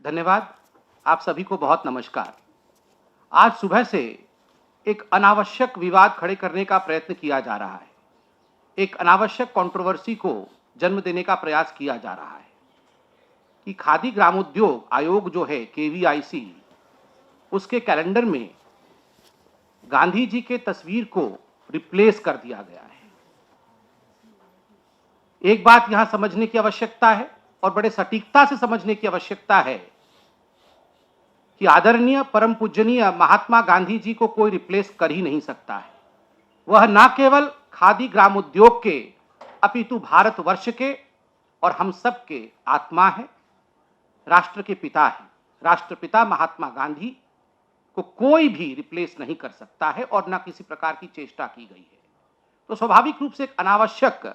धन्यवाद। आप सभी को बहुत नमस्कार। आज सुबह से एक अनावश्यक विवाद खड़े करने का प्रयत्न किया जा रहा है। एक अनावश्यक कंट्रोवर्सी को जन्म देने का प्रयास किया जा रहा है कि खादी ग्रामोद्योग आयोग जो है केवीआईसी, उसके कैलेंडर में गांधी जी के तस्वीर को रिप्लेस कर दिया गया है। एक बात यहां समझने की आवश्यकता है और बड़े सटीकता से समझने की आवश्यकता है कि आदरणीय परम पूजनीय महात्मा गांधी जी को कोई रिप्लेस कर ही नहीं सकता है। वह न केवल खादी ग्रामोद्योग के अपितु भारतवर्ष के और हम सब के आत्मा है, राष्ट्र के पिता है। राष्ट्रपिता महात्मा गांधी को कोई भी रिप्लेस नहीं कर सकता है और न किसी प्रकार की चेष्टा की गई है। तो स्वाभाविक रूप से एक अनावश्यक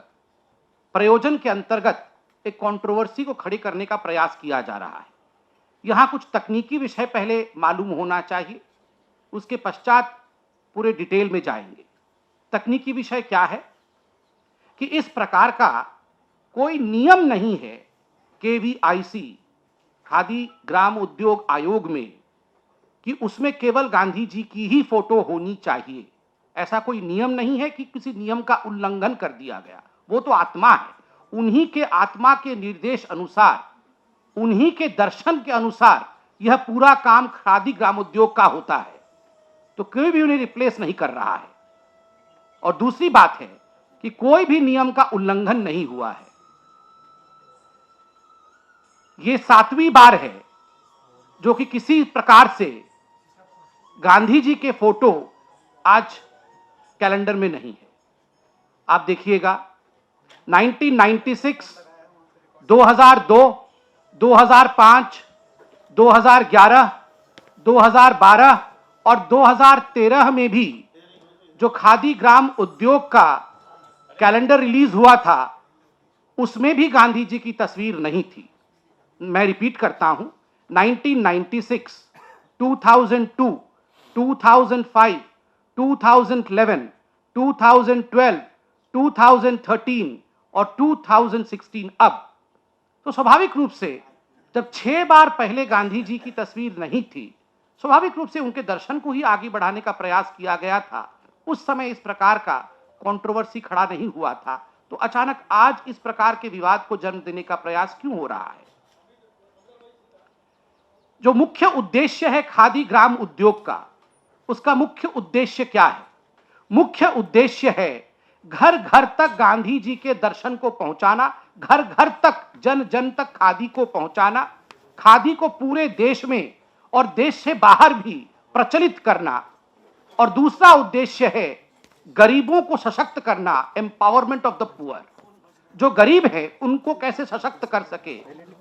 प्रयोजन के अंतर्गत एक कंट्रोवर्सी को खड़ी करने का प्रयास किया जा रहा है। यहां कुछ तकनीकी विषय पहले मालूम होना चाहिए, उसके पश्चात पूरे डिटेल में जाएंगे। तकनीकी विषय क्या है कि इस प्रकार का कोई नियम नहीं है केवीआईसी खादी ग्राम उद्योग आयोग में कि उसमें केवल गांधी जी की ही फोटो होनी चाहिए। ऐसा कोई नियम नहीं है कि किसी नियम का उल्लंघन कर दिया गया। वो तो आत्मा है, उन्हीं के आत्मा के निर्देश अनुसार, उन्हीं के दर्शन के अनुसार यह पूरा काम खादी ग्रामोद्योग का होता है। तो कोई भी उन्हें रिप्लेस नहीं कर रहा है। और दूसरी बात है कि कोई भी नियम का उल्लंघन नहीं हुआ है। यह 7वीं बार है जो कि किसी प्रकार से गांधी जी के फोटो आज कैलेंडर में नहीं है। आप देखिएगा 1996, 2002, 2005, 2011, 2012 और 2013 में भी जो खादी ग्राम उद्योग का कैलेंडर रिलीज हुआ था उसमें भी गांधी जी की तस्वीर नहीं थी। मैं रिपीट करता हूं, 1996, 2002, 2005, 2011, 2012, 2013 और 2016 अब। तो स्वाभाविक रूप से जब 6 बार पहले गांधी जी की तस्वीर नहीं थी, स्वाभाविक रूप से उनके दर्शन को ही आगे बढ़ाने का प्रयास किया गया था। उस समय इस प्रकार का कंट्रोवर्सी खड़ा नहीं हुआ था। तो अचानक आज इस प्रकार के विवाद को जन्म देने का प्रयास क्यों हो रहा है? जो मुख्य उद्देश्य है खादी ग्राम उद्योग का, उसका मुख्य उद्देश्य क्या है? मुख्य उद्देश्य है घर घर तक गांधी जी के दर्शन को पहुंचाना, घर घर तक, जन जन तक खादी को पहुंचाना, खादी को पूरे देश में और देश से बाहर भी प्रचलित करना। और दूसरा उद्देश्य है गरीबों को सशक्त करना, एम्पावरमेंट ऑफ द पुअर। जो गरीब है उनको कैसे सशक्त कर सके,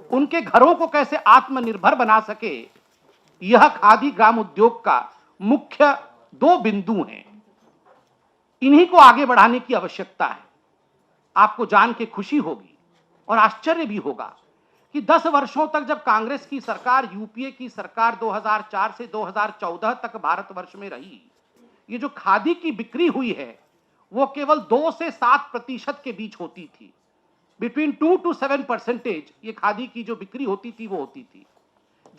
उनके घरों को कैसे आत्मनिर्भर बना सके, यह खादी ग्राम उद्योग का मुख्य 2 बिंदु हैं। इन्हीं को आगे बढ़ाने की आवश्यकता है। आपको जान के खुशी होगी और आश्चर्य भी होगा कि 10 वर्षों तक जब कांग्रेस की सरकार, यूपीए की सरकार 2004 से 2014 तक भारतवर्ष में रही, ये जो खादी की बिक्री हुई है वो केवल 2 से 7% के बीच होती थी। बिटवीन 2 to 7% ये खादी की जो बिक्री होती थी वो होती थी।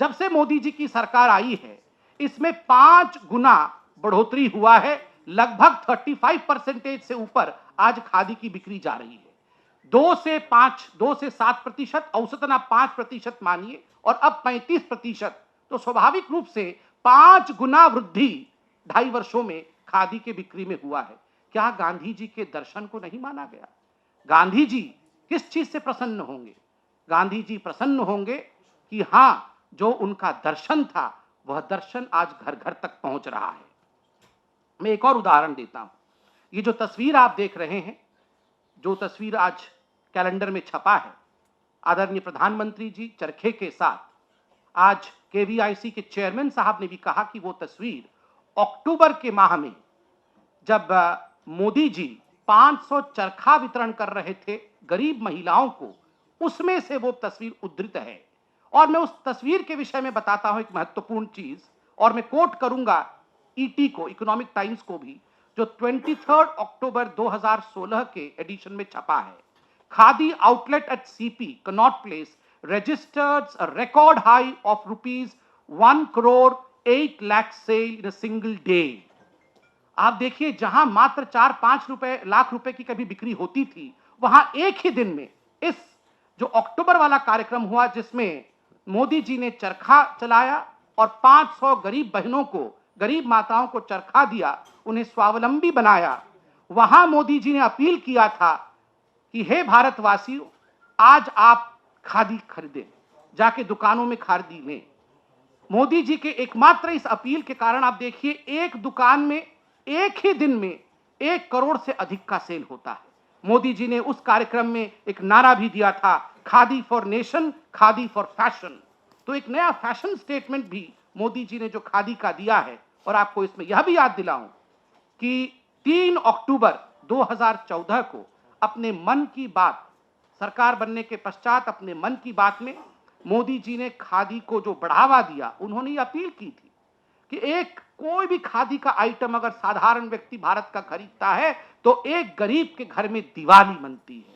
जब से मोदी जी की सरकार आई है इसमें 5 गुना बढ़ोतरी हुआ है। लगभग 35% से ऊपर आज खादी की बिक्री जा रही है। 2 से 7%, औसतन आप 5% मानिए, और अब 35%। तो स्वाभाविक रूप से 5 गुना वृद्धि 2.5 वर्षों में खादी के बिक्री में हुआ है। क्या गांधी जी के दर्शन को नहीं माना गया? गांधी जी किस चीज से प्रसन्न होंगे? गांधी जी प्रसन्न होंगे कि हां, जो उनका दर्शन था वह दर्शन आज घर घर तक पहुंच रहा है। मैं एक और उदाहरण देता हूं। ये जो तस्वीर आप देख रहे हैं, जो तस्वीर आज कैलेंडर में छपा है, आदरणीय प्रधानमंत्री जी चरखे के साथ, आज केवीआईसी के चेयरमैन साहब ने भी कहा कि वो तस्वीर अक्टूबर के माह में जब मोदी जी 500 चरखा वितरण कर रहे थे गरीब महिलाओं को, उसमें से वो तस्वीर उद्धृत है। और मैं उस तस्वीर के विषय में बताता हूं एक महत्वपूर्ण चीज, और मैं कोट करूंगा ईटी को, इकोनॉमिक टाइम्स को भी, जो 23 अक्टूबर 2016 के एडिशन में छपा है। Khadi outlet at CP Connaught Place registered a record high of rupees 1 crore 8 lakh sale in a single day. आप देखिए, जहां मात्र 4-5 लाख रुपए की कभी बिक्री होती थी, वहां एक ही दिन में इस जो अक्टूबर वाला कार्यक्रम हुआ, जिसमें मोदी जी ने चरखा चलाया और 500 गरीब बहनों को, गरीब माताओं को चरखा दिया, उन्हें स्वावलंबी बनाया, वहां मोदी जी ने अपील किया था कि हे भारतवासियों, आज आप खादी खरीदें, जाके दुकानों में खादी लें। मोदी जी के एकमात्र इस अपील के कारण आप देखिए, एक दुकान में एक ही दिन में 1 करोड़ से अधिक का सेल होता है। मोदी जी ने उस कार्यक्रम में एक नारा भी दिया था, khadi for nation, khadi for fashion. तो एक नया फैशन स्टेटमेंट भी मोदी जी ने जो खादी का दिया है। और आपको इसमें यह भी याद दिलाऊं कि 3 अक्टूबर 2014 को अपने मन की बात, सरकार बनने के पश्चात अपने मन की बात में मोदी जी ने खादी को जो बढ़ावा दिया, उन्होंने ये अपील की थी कि एक कोई भी खादी का आइटम अगर साधारण व्यक्ति भारत का खरीदता है तो एक गरीब के घर में दिवाली मनती है।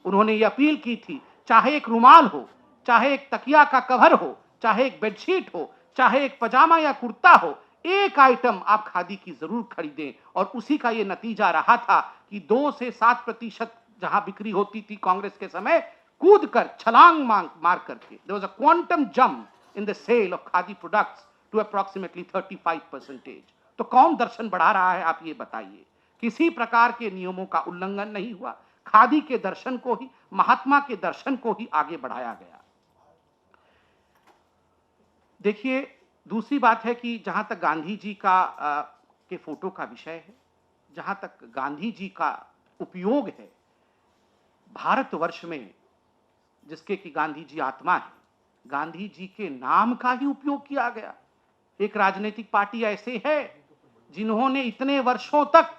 उन्होंने ये अपील की थी, चाहे एक रुमाल हो, चाहे एक तकिया का कवर हो, चाहे एक बेडशीट हो, चाहे एक पजामा या कुर्ता हो, एक आइटम आप खादी की जरूर खरीदें। और उसी का ये नतीजा रहा था कि 2 से 7% जहां बिक्री होती थी कांग्रेस के समय, कूद कर छलांग मार करके there was a quantum jump in the sale of khadi products to approximately 35%। तो कौन दर्शन बढ़ा रहा है, आप ये बताइए। किसी प्रकार के नियमों का उल्लंघन नहीं हुआ, खादी के दर्शन को ही, महात्मा के दर्शन को ही आगे बढ़ाया गया। देखिए, दूसरी बात है कि जहां तक गांधी जी के फोटो का विषय है, जहां तक गांधी जी का उपयोग है भारतवर्ष में, जिसके कि गांधी जी आत्मा है, गांधी जी के नाम का ही उपयोग किया गया। एक राजनीतिक पार्टी ऐसे है जिन्होंने इतने वर्षों तक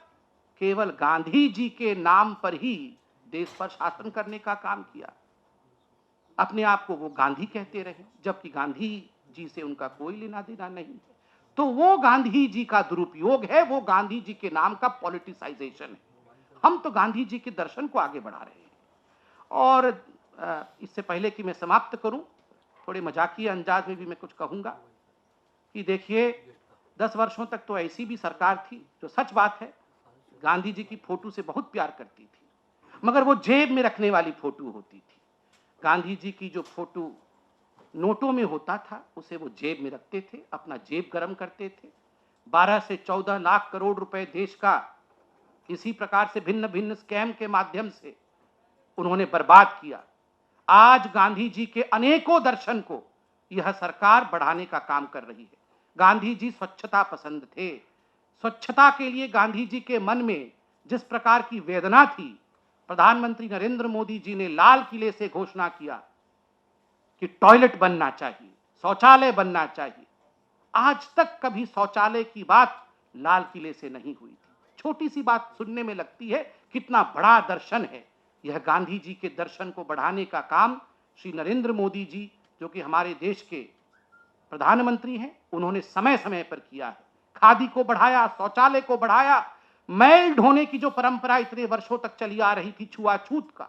केवल गांधी जी के नाम पर ही देश पर शासन करने का काम किया। अपने आप को वो गांधी कहते रहे, जबकि गांधी जी से उनका कोई लेना देना नहीं है। तो वो गांधी जी का दुरुपयोग है, वो गांधी जी के नाम का पॉलिटिसाइजेशन है। हम तो गांधी जी के दर्शन को आगे बढ़ा रहे हैं। और इससे पहले कि मैं समाप्त करूं, थोड़े मजाकिया अंदाज में भी मैं कुछ कहूंगा कि देखिए, 10 वर्षों तक तो ऐसी भी सरकार थी जो, सच बात है, गांधी जी की फोटो से बहुत प्यार करती थी, मगर वो जेब में रखने वाली फोटो होती थी। गांधी जी की जो फोटो नोटों में होता था, उसे वो जेब में रखते थे, अपना जेब गर्म करते थे। 12 से 14 लाख करोड़ रुपए देश का इसी प्रकार से भिन्न भिन्न स्कैम के माध्यम से उन्होंने बर्बाद किया। आज गांधी जी के अनेकों दर्शन को यह सरकार बढ़ाने का काम कर रही है। गांधी जी स्वच्छता पसंद थे। स्वच्छता के लिए गांधी जी के मन में जिस प्रकार की वेदना थी, प्रधानमंत्री नरेंद्र मोदी जी ने लाल किले से घोषणा किया कि टॉयलेट बनना चाहिए, शौचालय बनना चाहिए। आज तक कभी शौचालय की बात लाल किले से नहीं हुई थी। छोटी सी बात सुनने में लगती है, कितना बड़ा दर्शन है। यह गांधी जी के दर्शन को बढ़ाने का काम श्री नरेंद्र मोदी जी, जो कि हमारे देश के प्रधानमंत्री हैं, उन्होंने समय समय पर किया है। खादी को बढ़ाया, शौचालय को बढ़ाया, मैल ढोने की जो परंपरा इतने वर्षों तक चली आ रही थी, छुआछूत का,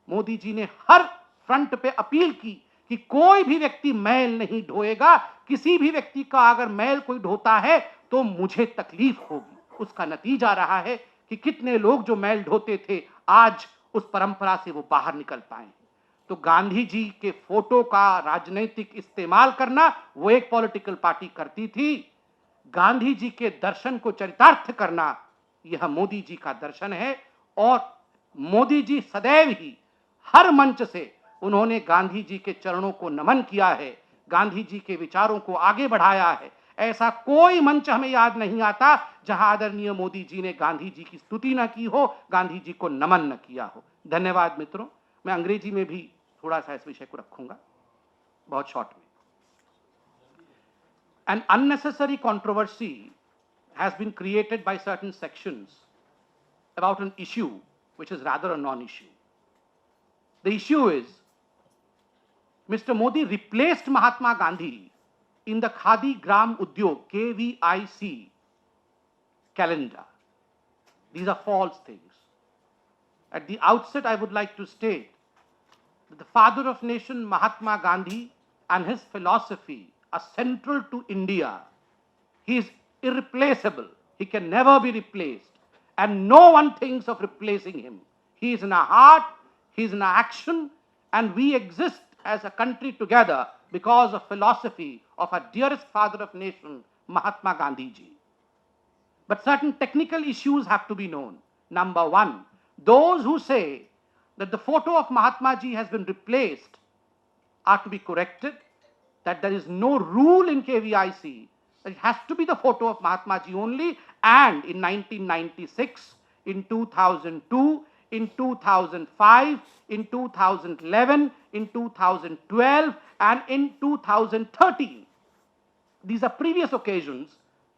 मोदी जी ने हर फ्रंट पे अपील की कि कोई भी व्यक्ति मैल नहीं ढोएगा। किसी भी व्यक्ति का अगर मैल कोई ढोता है तो मुझे तकलीफ होगी। उसका नतीजा रहा है कि कितने लोग जो मैल ढोते थे, आज उस परंपरा से वो बाहर निकल पाए। तो गांधी जी के फोटो का राजनीतिक इस्तेमाल करना वो एक पॉलिटिकल पार्टी करती थी। गांधी जी के दर्शन को चरितार्थ करना यह मोदी जी का दर्शन है। और मोदी जी सदैव ही हर मंच से उन्होंने गांधी जी के चरणों को नमन किया है, गांधी जी के विचारों को आगे बढ़ाया है। ऐसा कोई मंच हमें याद नहीं आता जहां आदरणीय मोदी जी ने गांधी जी की स्तुति न की हो, गांधी जी को नमन न किया हो। धन्यवाद मित्रों। मैं अंग्रेजी में भी थोड़ा सा इस विषय को रखूंगा, बहुत शॉर्ट में। An unnecessary controversy has been created by certain sections about an issue which is rather a non-issue. The issue is Mr. Modi replaced Mahatma Gandhi in the Khadi Gram Udyog KVIC calendar. These are false things. At the outset, I would like to state that the father of nation Mahatma Gandhi and his philosophy are central to India. He is irreplaceable. He can never be replaced. And no one thinks of replacing him. He is in our heart, he is in our action, and we exist as a country together because of philosophy of our dearest father of nation, Mahatma Gandhi ji. But certain technical issues have to be known. Number one, those who say that the photo of Mahatma ji has been replaced are to be corrected, that there is no rule in KVIC that it has to be the photo of Mahatma ji only, and in 1996, in 2002, in 2005, in 2011, in 2012, and in 2013. These are previous occasions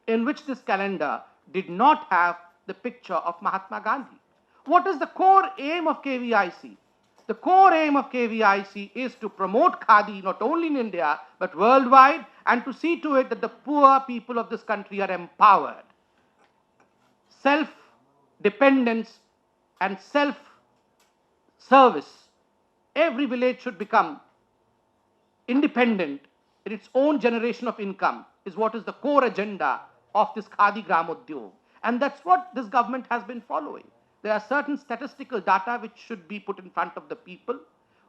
in which this calendar did not have the picture of Mahatma Gandhi. What is the core aim of KVIC? The core aim of KVIC is to promote Khadi not only in India but worldwide, and to see to it that the poor people of this country are empowered. Self-dependence and self-service. Every village should become independent in its own generation of income is what is the core agenda of this Khadi Gram Udyog. And that's what this government has been following. There are certain statistical data which should be put in front of the people.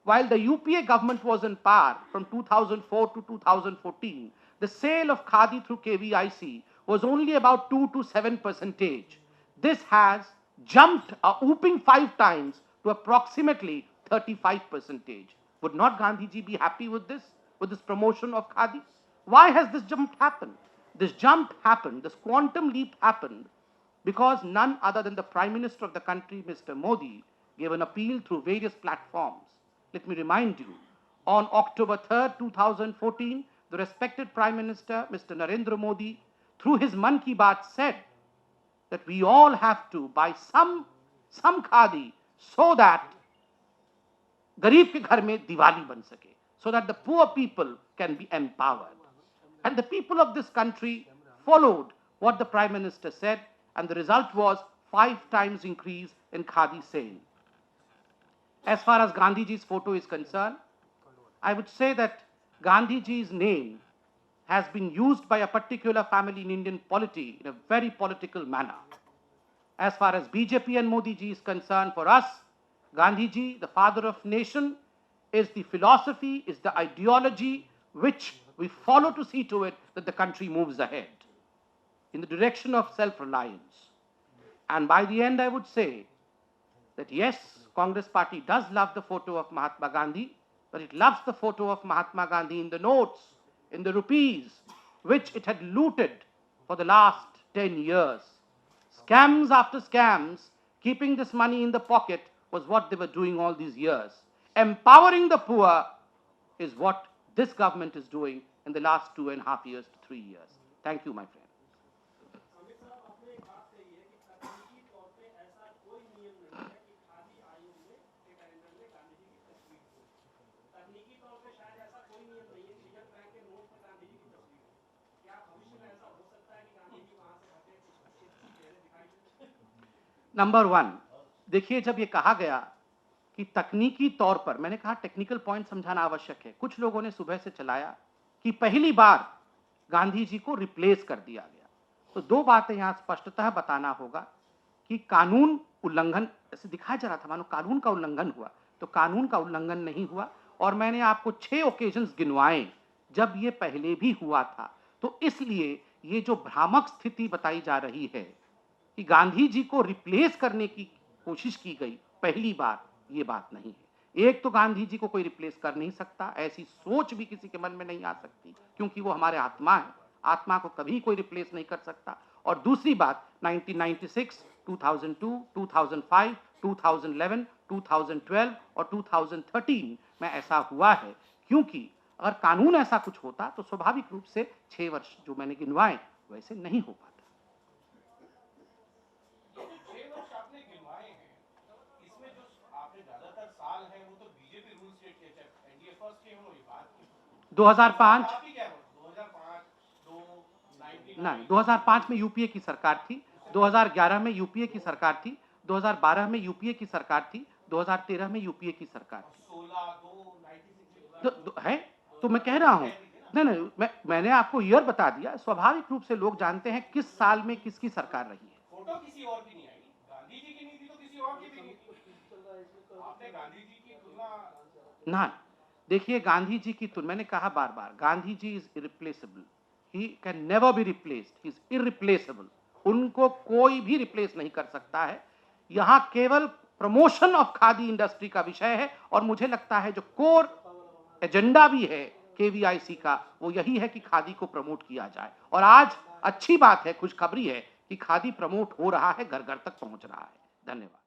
While the UPA government was in power from 2004 to 2014, the sale of Khadi through KVIC was only about 2 to 7%. This has jumped a whooping 5 times to approximately 35%. Would not Gandhiji be happy with this promotion of Khadi? Why has this jump happened? This jump happened, this quantum leap happened because none other than the Prime Minister of the country, Mr. Modi, gave an appeal through various platforms. Let me remind you, on October 3rd, 2014, the respected Prime Minister, Mr. Narendra Modi, through his Mann Ki Baat said that we all have to buy some Khadi so that गरीब के घर में दिवाली बन सके, so that the poor people can be empowered. And the people of this country followed what the Prime Minister said, and the result was 5 times increase in Khadi sale. As far as Gandhiji's photo is concerned, I would say that Gandhiji's name has been used by a particular family in Indian polity in a very political manner. As far as BJP and Modi ji is concerned, for us, Gandhiji, the father of nation, is the philosophy, is the ideology which we follow to see to it that the country moves ahead in the direction of self-reliance. And by the end, I would say that yes, Congress party does love the photo of Mahatma Gandhi, but it loves the photo of Mahatma Gandhi in the notes, in the rupees, which it had looted for the last 10 years. Scams after scams, keeping this money in the pocket was what they were doing all these years. Empowering the poor is what this government is doing in the last 2.5 years to 3 years. Thank you, my friend. Number 1, देखिए, जब ये कहा गया कि तकनीकी तौर पर, मैंने कहा टेक्निकल पॉइंट समझाना आवश्यक है। कुछ लोगों ने सुबह से चलाया कि पहली बार गांधी जी को रिप्लेस कर दिया गया। तो 2 बातें यहां स्पष्टतः बताना होगा कि कानून उल्लंघन, ऐसे दिखाया जा रहा था मानो कानून का उल्लंघन हुआ, तो कानून का उल्लंघन नहीं हुआ। और मैंने आपको 6 ओकेजन्स गिनवाए जब ये पहले भी हुआ था। तो इसलिए ये जो भ्रामक स्थिति बताई जा रही है कि गांधी जी को रिप्लेस करने की कोशिश की गई पहली बार, ये बात नहीं है। एक तो गांधी जी को कोई रिप्लेस कर नहीं सकता, ऐसी सोच भी किसी के मन में नहीं आ सकती, क्योंकि वो हमारे आत्मा है, आत्मा को कभी कोई रिप्लेस नहीं कर सकता। और दूसरी बात, 1996, 2002, 2005, 2011, 2012 और 2013 में ऐसा हुआ है, क्योंकि अगर कानून ऐसा कुछ होता तो स्वाभाविक रूप से 6 वर्ष जो मैंने गिनवाए वैसे नहीं हो पाता। साल है वो तो बीजेपी रूल स्टेट किया है, एनडीए फर्स्ट के उन्होंने बात की 2005 नहीं, 2005 में यूपीए की सरकार थी, 2011 में यूपीए की सरकार थी, 2012 में यूपीए की सरकार थी, 2013 में यूपीए की सरकार थी। है, तो मैं कह रहा हूं, नहीं, मैंने आपको ईयर बता दिया। स्वाभाविक रूप से लोग जानते हैं किस साल में किसकी सरकार रही है। फोटो किसी और की नहीं आई, गांधी जी की नहीं थी तो किसी और की भी नहीं थी। आपने गांधी जी की तुलना ना, देखिए गांधी जी की तुलना, मैंने कहा बार बार, Gandhi ji is irreplaceable, he can never be replaced, he is irreplaceable. उनको कोई भी रिप्लेस नहीं कर सकता है। यहां केवल प्रमोशन ऑफ खादी इंडस्ट्री का विषय है, और मुझे लगता है जो कोर एजेंडा भी है केवीआईसी का, वो यही है कि खादी को प्रमोट किया जाए। और आज अच्छी बात है, खुशखबरी है कि खादी प्रमोट हो रहा है, घर घर तक पहुंच रहा है। धन्यवाद।